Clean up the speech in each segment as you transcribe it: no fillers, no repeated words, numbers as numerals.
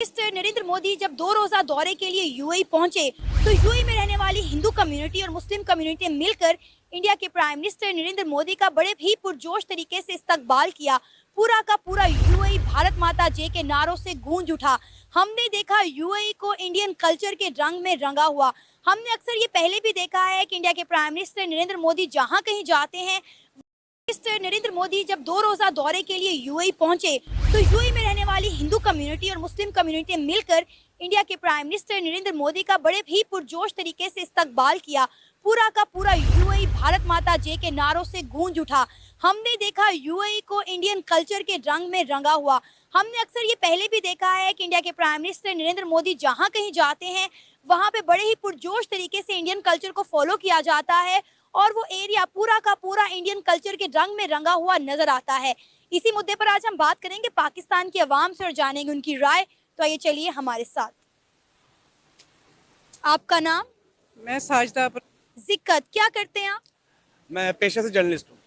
Mister Narendra Modi जब 2 रोजा दौरे के लिए यूएई पहुंचे तो यूएई में रहने वाली हिंदू कम्युनिटी और मुस्लिम कम्युनिटी ने मिलकर इंडिया के प्राइम मिनिस्टर नरेंद्र मोदी का बड़े ही पुरजोश तरीके से इस्तकबाल किया। पूरा का पूरा यूएई भारत माता जय के नारों से गूंज उठा। हमने देखा यूएई को इंडियन कल्चर के रंग में रंगा हुआ। हमने अक्सर ये पहले भी देखा है कि इंडिया के प्राइम मिनिस्टर नरेंद्र मोदी जहाँ कहीं जाते हैं, मिस्टर नरेंद्र मोदी जब 2 रोजा दौरे के लिए यूएई पहुंचे तो यूएई में रहने वाली हिंदू कम्युनिटी और मुस्लिम कम्युनिटी ने मिलकर इंडिया के प्राइम मिनिस्टर नरेंद्र मोदी का बड़े ही पुरजोश तरीके से इस्तकबाल किया। पूरा का पूरा यूएई भारत माता जय के नारों से गूंज उठा। हमने देखा यूएई को इंडियन कल्चर के रंग में रंगा हुआ। हमने अक्सर ये पहले भी देखा है कि इंडिया के प्राइम मिनिस्टर नरेंद्र मोदी जहाँ कहीं जाते हैं वहाँ पे बड़े ही पुरजोश तरीके से इंडियन कल्चर को फॉलो किया जाता है और वो एरिया पूरा का पूरा इंडियन कल्चर के रंग में रंगा हुआ नजर आता है। इसी मुद्दे पर आज हम बात करेंगे पाकिस्तान की आवाम से और जानेंगे उनकी राय। तो आइए चलिए हमारे साथ। आपका नाम? मैं साजदा जिक्कत, क्या करते हैं आप? मैं पेशे से जर्नलिस्ट हूँ।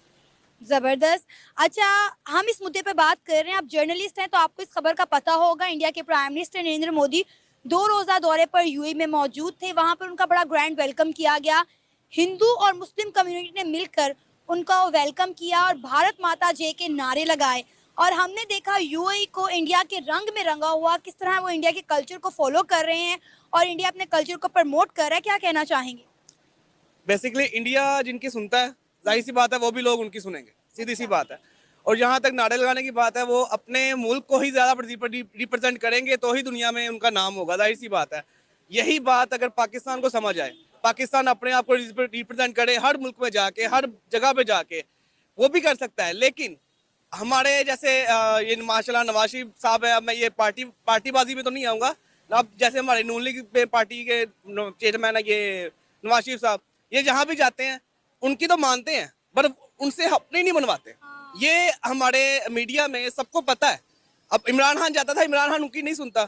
जबरदस्त। अच्छा, हम इस मुद्दे पर बात कर रहे हैं, आप जर्नलिस्ट हैं तो आपको इस खबर का पता होगा। इंडिया के प्राइम मिनिस्टर नरेंद्र मोदी 2 रोजा दौरे पर यूएई में मौजूद थे। वहां पर उनका बड़ा ग्रैंड वेलकम किया गया। हिंदू और मुस्लिम कम्युनिटी ने मिलकर उनका वेलकम किया और भारत माता जय के नारे लगाए। और हमने देखा यूएई को इंडिया के रंग में रंगा हुआ, किस तरह वो इंडिया के कल्चर को फॉलो कर रहे हैं और इंडिया अपने कल्चर को प्रमोट कर रहा है। क्या कहना चाहेंगे? बेसिकली इंडिया जिनकी सुनता है, जाहिर सी बात है वो भी लोग उनकी सुनेंगे, सीधी सी बात है। और जहाँ तक नारे लगाने की बात है, वो अपने मुल्क को ही ज़्यादा रिप्रेजेंट करेंगे तो ही दुनिया में उनका नाम होगा, जाहिर सी बात है। यही बात अगर पाकिस्तान को समझ आए, पाकिस्तान अपने आप को रिप्रेजेंट करे हर मुल्क में जाके, हर जगह पे जाके, वो भी कर सकता है। लेकिन हमारे जैसे ये माशाल्लाह नवाज शरीफ साहब है, मैं ये पार्टीबाजी में तो नहीं आऊँगा। अब जैसे हमारे नून लीग पार्टी के चेयरमैन है ये नवाज शरीफ साहब, ये जहाँ भी जाते हैं उनकी तो मानते हैं पर उनसे अपनी नहीं बनवाते। ये हमारे मीडिया में सबको पता है। अब इमरान खान जाता था, इमरान खान उनकी नहीं सुनता,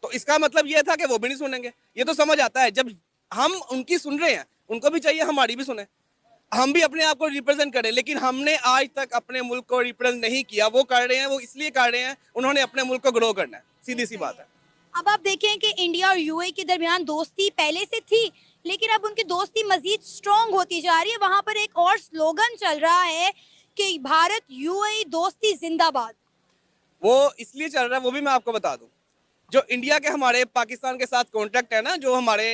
तो इसका मतलब ये था कि वो भी नहीं सुनेंगे। ये तो समझ आता है। जब हम उनकी सुन रहे हैं, उनको भी चाहिए हमारी भी सुने, हम भी अपने आप को रिप्रेजेंट करें। लेकिन हमने आज तक अपने मुल्क को रिप्रेजेंट नहीं किया। वो कर रहे हैं, वो इसलिए कर रहे हैं, उन्होंने अपने मुल्क को ग्रो करना है, सीधी सी बात है। अब आप देखें कि इंडिया और यूएई के दरमियान दोस्ती पहले से थी, लेकिन अब उनकी दोस्ती मजीद स्ट्रॉन्ग होती जा रही है। वहां पर एक और स्लोगन चल रहा है कि भारत यूएई दोस्ती जिंदाबाद। वो इसलिए चल रहा है, वो भी मैं आपको बता दूं। जो इंडिया के हमारे पाकिस्तान के साथ कॉन्ट्रैक्ट है ना, जो हमारे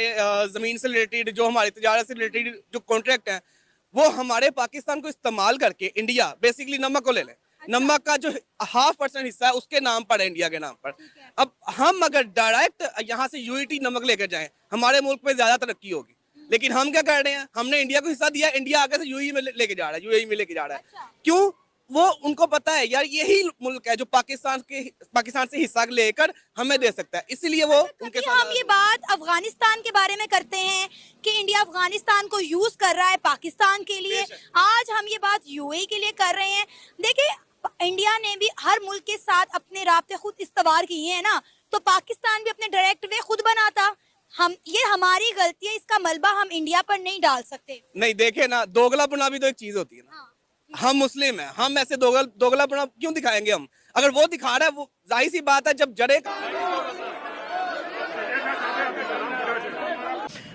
ज़मीन से रिलेटेड, जो हमारी तजारत से रिलेटेड जो कॉन्ट्रैक्ट है, वो हमारे पाकिस्तान को इस्तेमाल करके इंडिया बेसिकली नमक को ले लें। नमक का जो 0.5% हिस्सा है उसके नाम पर है, इंडिया के नाम पर। अब हम अगर डायरेक्ट यहाँ से यूईटी नमक लेकर जाएं, हमारे मुल्क में ज्यादा तरक्की होगी। लेकिन हम क्या कर रहे हैं, हमने इंडिया को हिस्सा दिया, इंडिया आगे से यूएई में लेके जा रहा है, यूएई में लेके जा रहा है। क्यों? वो उनको पता है यार यही मुल्क है जो पाकिस्तान से हिस्सा लेकर हमें दे सकता है, इसीलिए वो उनके साथ। हम ये बात अफगानिस्तान के बारे में करते हैं कि इंडिया अफगानिस्तान को यूज कर रहा है पाकिस्तान के लिए। आज हम ये बात यूएई के लिए कर रहे हैं। देखिए, इंडिया ने भी हर मुल्क के साथ अपने राब्ते खुद इस्तवार किए हैं ना, तो पाकिस्तान भी अपने डायरेक्ट वे खुद बनाता। ये हमारी गलती है, इसका मलबा हम इंडिया पर नहीं डाल सकते। नहीं, देखे ना, दोगलापना भी तो एक चीज होती है ना। हम मुस्लिम हैं, हम ऐसे दोगलापना क्यों दिखाएंगे? हम अगर वो दिखा रहा है, वो जाहिर सी बात है जब जड़े।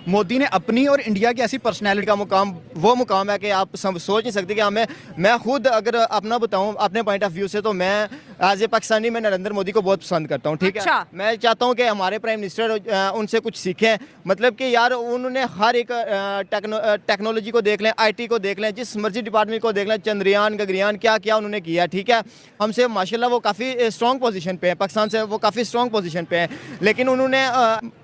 मोदी ने अपनी और इंडिया की ऐसी पर्सनैलिटी का मुकाम है कि आप सोच नहीं सकते कि मैं खुद अगर अपना बताऊं अपने पॉइंट ऑफ व्यू से, तो मैं एज ए पाकिस्तानी मैं नरेंद्र मोदी को बहुत पसंद करता हूं। ठीक है, मैं चाहता हूं कि हमारे प्राइम मिनिस्टर उनसे कुछ सीखें। मतलब कि यार उन्होंने हर एक टेक्नोलॉजी को देख लें, IT को देख लें, जिस मर्जी डिपार्टमेंट को देख लें, चंद्रयान गगनयान क्या क्या उन्होंने किया। ठीक है, हमसे माशाल्लाह वो काफ़ी स्ट्रॉन्ग पोजीशन पे है, पाकिस्तान से वो काफ़ी स्ट्रॉन्ग पोजीशन पे है। लेकिन उन्होंने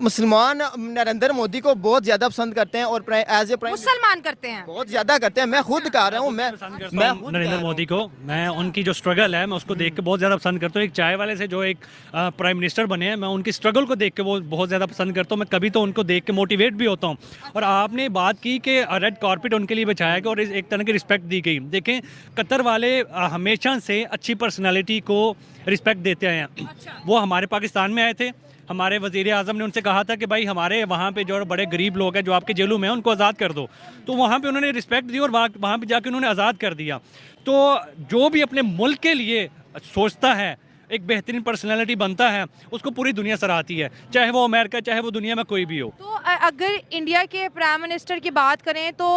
मुसलमान नरेंद्र मोदी को बहुत ज़्यादा पसंद करते हैं और एज ए मुसलमान करते हैं, बहुत ज़्यादा करते हैं। मैं खुद कह रहा हूँ, मैं नरेंद्र मोदी को, मैं उनकी जो स्ट्रगल है मैं उसको देख के बहुत ज़्यादा पसंद करता हूँ। एक चाय वाले से जो एक प्राइम मिनिस्टर बने हैं, मैं उनकी स्ट्रगल को देख के वो बहुत ज़्यादा पसंद करता हूँ। मैं कभी तो उनको देख के मोटिवेट भी होता हूँ। और आपने बात की कि रेड कारपेट उनके लिए बिछाया गया और एक तरह की रिस्पेक्ट दी गई। देखें, कतर वाले हमेशा से अच्छी पर्सनैलिटी को रिस्पेक्ट देते आए हैं। वो हमारे पाकिस्तान में आए थे, हमारे वज़ीर आज़म ने उनसे कहा था कि भाई हमारे वहाँ पे जो बड़े गरीब लोग हैं जो आपके जेलों में हैं उनको आज़ाद कर दो, तो वहाँ पे उन्होंने रिस्पेक्ट दी और वहाँ पे जाके उन्होंने आज़ाद कर दिया। तो जो भी अपने मुल्क के लिए सोचता है एक बेहतरीन पर्सनैलिटी बनता है उसको पूरी दुनिया सराहती है, चाहे वो अमेरिका चाहे वो दुनिया में कोई भी हो। तो अगर इंडिया के प्राइम मिनिस्टर की बात करें तो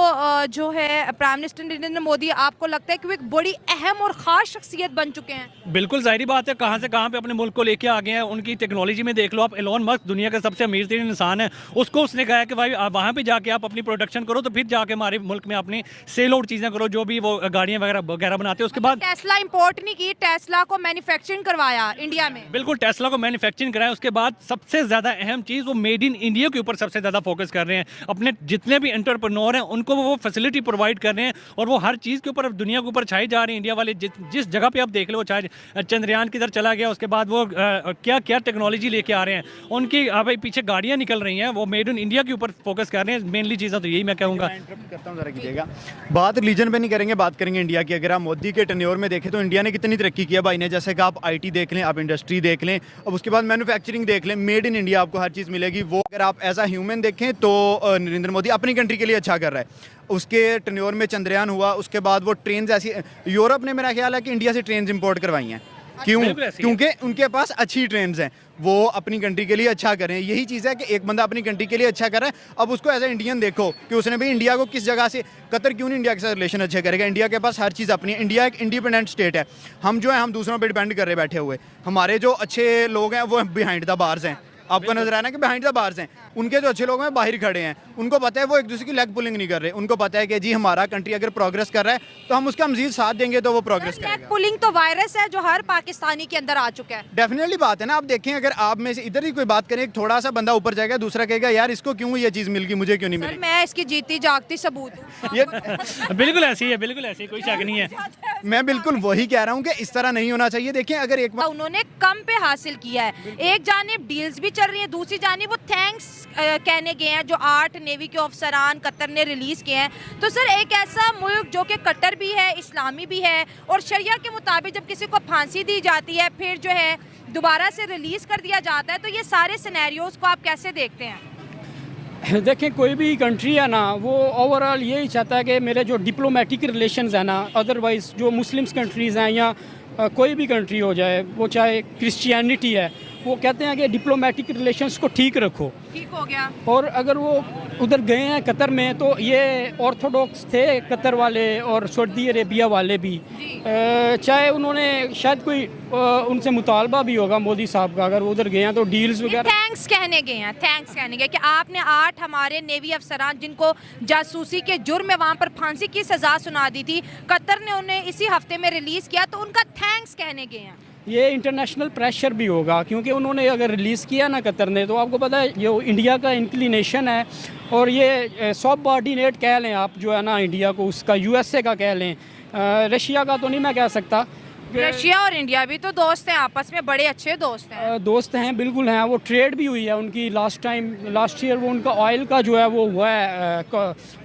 जो है प्राइम मिनिस्टर नरेंद्र मोदी, आपको लगता है कि वो एक बड़ी अहम और ख़ास शख्सियत बन चुके हैं? बिल्कुल जाहिर बात है, कहाँ से कहाँ पे अपने मुल्क को लेके आ गए हैं। उनकी टेक्नोलॉजी में देख लो आप, एलोन मस्क दुनिया का सबसे अमीर तरीन इंसान है, उसको उसने कहा है कि भाई वहाँ पे जाके आप अपनी प्रोडक्शन करो, तो फिर जाके हमारे मुल्क में अपनी सेल आउट चीज़ें करो, जो भी वो गाड़ियाँ वगैरह बनाते हैं। उसके बाद टेस्ला इंपोर्ट नहीं की, टेस्ला को मैन्युफैक्चरिंग करवाया इंडिया में। बिल्कुल टेस्ला को मैन्युफैक्चरिंग कराया। उसके बाद सबसे ज़्यादा अहम चीज़ वो मेड इन इंडिया के ऊपर सबसे ज़्यादा फोकस कर रहे हैं। अपने जितने भी एंटरप्रेन्योर हैं उनको वो फैसिलिटी प्रोवाइड कर रहे हैं, और वो हर चीज़ के ऊपर अब दुनिया के ऊपर छाई जा रहे हैं। इंडिया वाले जिस जगह पे आप देख लो, चाहे चंद्रयान किधर चला गया, उसके बाद वो क्या क्या टेक्नोलॉजी लेके आ रहे हैं, उनकी भाई पीछे गाड़ियाँ निकल रही हैं, वो मेड इन इंडिया के ऊपर फोकस कर रहे हैं। मेनली चीज़ें तो यही मैं कहूँगा। करता हूं, जरा कीजिएगा। बात रिलीजन पे नहीं करेंगे, बात करेंगे इंडिया की। अगर आप मोदी के टेन्योर में देखें तो इंडिया ने कितनी तरक्की की है भाई ने। जैसे कि आप आईटी देख लें, आप इंडस्ट्री देख लें, अब उसके बाद मैन्युफैक्चरिंग देख लें, मेड इन इंडिया आपको हर चीज़ मिलेगी। वो अगर आप एज अ ह्यूमन देखें तो नरेंद्र मोदी अपनी कंट्री के लिए अच्छा कर रहा है। उसके टेन्योर में चंद्रयान हुआ, उसके बाद वो ट्रेन ऐसी, यूरोप ने मेरा ख्याल है कि इंडिया से ट्रेन इंपोर्ट करवाई हैं। क्यों? बिल्कुल ऐसी है। क्योंकि उनके पास अच्छी ट्रेन्स हैं, वो अपनी कंट्री के लिए अच्छा करें। यही चीज़ है कि एक बंदा अपनी कंट्री के लिए अच्छा कर रहा है, अब उसको एज ए इंडियन देखो कि उसने भी इंडिया को किस जगह से, कतर क्यों नहीं इंडिया के साथ रिलेशन अच्छे करेगा। इंडिया के पास हर चीज़ अपनी है, इंडिया एक इंडिपेंडेंट स्टेट है। हम जो है हम दूसरों पर डिपेंड कर रहे बैठे हुए। हमारे जो अच्छे लोग हैं वो बिहाइंड द बार्स हैं, आपको नजर आया ना कि बिहाइंड द बार्स हैं। उनके जो अच्छे लोग हैं बाहर खड़े हैं, उनको पता है वो एक दूसरे की लेग पुलिंग नहीं कर रहे। उनको पता है कि जी हमारा कंट्री अगर प्रोग्रेस कर रहा है तो हम उसका मजीद साथ देंगे तो वो प्रोग्रेस लेग करेगा। पुलिंग तो वायरस है जो हर पाकिस्तानी के अंदर आ चुका है। डेफिनेटली बात है ना। आप देखें, अगर आप में से इधर ही कोई बात करें, एक थोड़ा सा बंदा ऊपर जाएगा, दूसरा कहेगा यार इसको क्यों ये चीज़ मिल गई, मुझे क्यों नहीं सर मिली। मैं इसकी जीती जागती सबूत हूँ। ये बिल्कुल ऐसी है, बिल्कुल ऐसी, कोई शक नहीं है। मैं बिल्कुल वही कह रहा हूँ कि इस तरह नहीं होना चाहिए। देखें अगर एक बार उन्होंने कम पे हासिल किया है, एक जानिब डील्स भी चल रही है, दूसरी जानिब वो थैंक्स कहने गए हैं जो 8 नेवी के अफसरान कतर ने रिलीज किए हैं। तो सर एक ऐसा मुल्क जो कि कतर भी है, इस्लामी भी है, और शरिया के मुताबिक जब किसी को फांसी दी जाती है फिर जो है दोबारा से रिलीज कर दिया जाता है, तो ये सारे सिनेरियोज को आप कैसे देखते हैं? देखें, कोई भी कंट्री है ना, वो ओवरऑल यही चाहता है कि मेरे जो डिप्लोमेटिक रिलेशंस है ना, अदरवाइज़ जो मुस्लिम्स कंट्रीज़ हैं या कोई भी कंट्री हो जाए, वो चाहे क्रिश्चियनिटी है, वो कहते हैं कि डिप्लोमेटिक रिलेशंस को ठीक रखो। ठीक हो गया। और अगर वो उधर गए हैं कतर में, तो ये ऑर्थोडॉक्स थे कतर वाले और सऊदी अरेबिया वाले भी, चाहे उन्होंने शायद कोई उनसे मुतालबा भी होगा मोदी साहब का, अगर वो उधर गए हैं तो डील्स वगैरह। थैंक्स कहने गए हैं, थैंक्स कहने गए कि आपने 8 हमारे नेवी अफसरान जिनको जासूसी के जुर्म में वहाँ पर फांसी की सज़ा सुना दी थी, कतर ने उन्हें इसी हफ्ते में रिलीज़ किया, तो उनका थैंक्स कहने गए हैं। ये इंटरनेशनल प्रेशर भी होगा, क्योंकि उन्होंने अगर रिलीज़ किया ना कतर ने, तो आपको पता है ये इंडिया का इंक्लिनेशन है, और ये सबऑर्डिनेट कह लें आप जो है ना इंडिया को, उसका यूएसए का कह लें, रशिया का तो नहीं मैं कह सकता। रशिया और इंडिया भी तो दोस्त हैं, आपस में बड़े अच्छे दोस्त हैं। दोस्त हैं, बिल्कुल हैं। वो ट्रेड भी हुई है उनकी लास्ट ईयर वो उनका ऑयल का जो है वो हुआ है,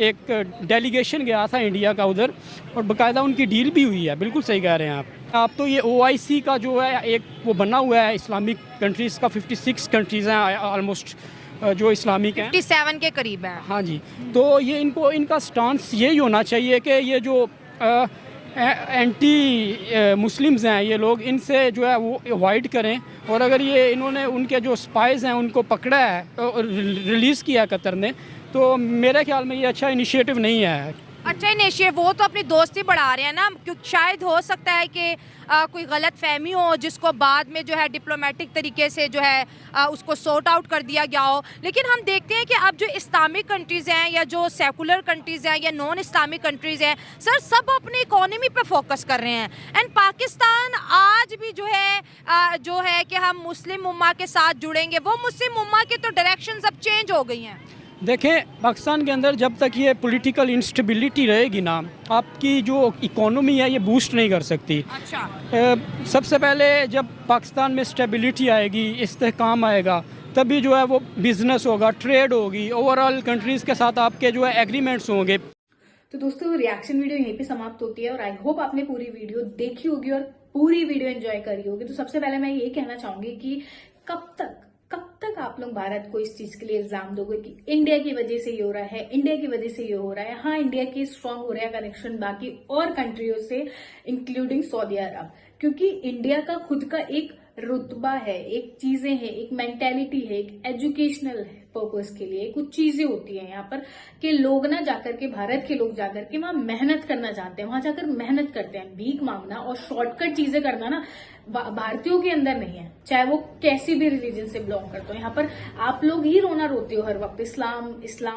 एक डेलीगेशन गया था इंडिया का उधर, और बाकायदा उनकी डील भी हुई है। बिल्कुल सही कह रहे हैं आप तो ये OIC का जो है एक वो बना हुआ है इस्लामिक कंट्रीज़ का, 56 कंट्रीज़ हैं ऑलमोस्ट जो इस्लामिक हैं, 57 के करीब है। हाँ जी। तो ये इनका स्टांस यही होना चाहिए कि ये जो एंटी मुस्लिम्स हैं ये लोग, इनसे जो है वो अवॉइड करें, और अगर ये इन्होंने उनके जो स्पाइज हैं उनको पकड़ा है और रिलीज़ किया कतर ने, तो मेरे ख्याल में ये अच्छा इनिशिएटिव नहीं है। अच्छा इनिशिएटिव, वो तो अपनी दोस्ती बढ़ा रहे हैं ना, क्योंकि शायद हो सकता है कि कोई गलत फहमी हो जिसको बाद में जो है डिप्लोमेटिक तरीके से जो है उसको सॉर्ट आउट कर दिया गया हो। लेकिन हम देखते हैं कि अब जो इस्लामिक कंट्रीज़ हैं या जो सेकुलर कंट्रीज़ हैं या नॉन इस्लामिक कंट्रीज़ हैं, सर सब अपनी इकोनॉमी पे फोकस कर रहे हैं, एंड पाकिस्तान आज भी जो है कि हम मुस्लिम उम्मा के साथ जुड़ेंगे, वो मुस्लिम उम्मा की तो डायरेक्शंस अब चेंज हो गई हैं। देखें, पाकिस्तान के अंदर जब तक ये पॉलिटिकल इंस्टेबिलिटी रहेगी ना, आपकी जो इकोनॉमी है ये बूस्ट नहीं कर सकती। अच्छा। सबसे पहले जब पाकिस्तान में स्टेबिलिटी आएगी, इस्तेहकाम आएगा, तभी जो है वो बिज़नेस होगा, ट्रेड होगी, ओवरऑल कंट्रीज़ के साथ आपके जो है एग्रीमेंट्स होंगे। तो दोस्तों रिएक्शन वीडियो यहीं पे समाप्त होती है, और आई होप आपने पूरी वीडियो देखी होगी और पूरी वीडियो एंजॉय करी होगी। तो सबसे पहले मैं ये कहना चाहूंगी कि कब तक आप लोग भारत को इस चीज के लिए इल्जाम दोगे कि इंडिया की वजह से ये हो रहा है, इंडिया की वजह से ये हो रहा है। हाँ, इंडिया की स्ट्रांग हो रहा है कनेक्शन बाकी और कंट्रियों से, इंक्लूडिंग सऊदी अरब, क्योंकि इंडिया का खुद का एक रुतबा है, एक चीजें हैं, एक मेंटेलिटी है, एक एजुकेशनल पर्पस के लिए कुछ चीजें होती हैं यहाँ पर कि लोग ना जाकर के, भारत के लोग जाकर के वहां मेहनत करना चाहते हैं, वहां जाकर मेहनत करते हैं। भीख मांगना और शॉर्टकट चीजें करना ना भारतीयों के अंदर नहीं है, चाहे वो कैसी भी रिलीजन से बिलोंग करते हो। यहाँ पर आप लोग ही रोना रोते हो हर वक्त, इस्लाम इस्लाम